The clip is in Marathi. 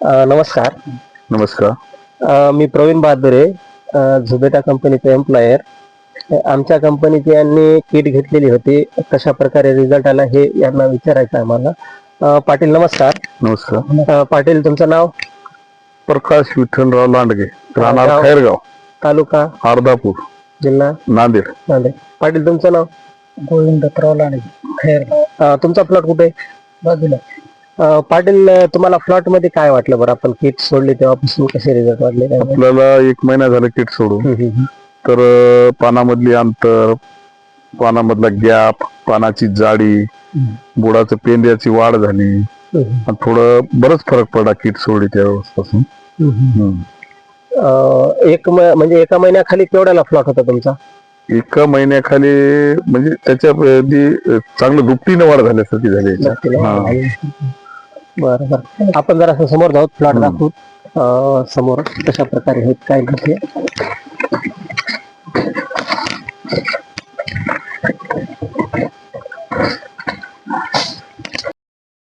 नमस्कार. नमस्कार. मी प्रवीण बहादुरे, झुबेटा कंपनीचा एम्प्लॉयर. आमच्या कंपनीची यांनी किट घेतलेली होती, कशा प्रकारे रिझल्ट आला हे यांना विचारायचं आहे मला. पाटील नमस्कार. नमस्कार. पाटील तुमचं नाव? प्रकाश विठ्ठलराव लांडगे, राहणार गाव? खैरगाव, तालुका? अर्धापूर, जिल्हा? नांदेड. नांदेड. पाटील तुमचं नाव? गोविंदराव लांडगे, खैरगाव. तुमचा प्लॉट कुठे आहे? बाजूला. पाटील तुम्हाला प्लॉट मध्ये काय वाटलं बरं? आपण किट सोडली तेव्हापासून कसे रिझल्ट वाटले? आपल्याला 1 महिना झाला किट सोडून. तर पानामधली अंतर, पानामधला गॅप, पानाची जाडी, बुडाचं पेंद्याची वाढ झाली आणि थोडं बरंच फरक पडला किट सोडली त्यावेळेसपासून. म्हणजे एका महिन्याखाली केवढ्याला प्लॉट होता तुमचा? 1 महिन्याखाली म्हणजे त्याच्या चांगलं दुपटीने वाढ झाल्यासारखी झाली. बरं बरं, आपण जरा समोर जाऊ, प्लॉट दाखवू समोर कशा प्रकारे होत काय.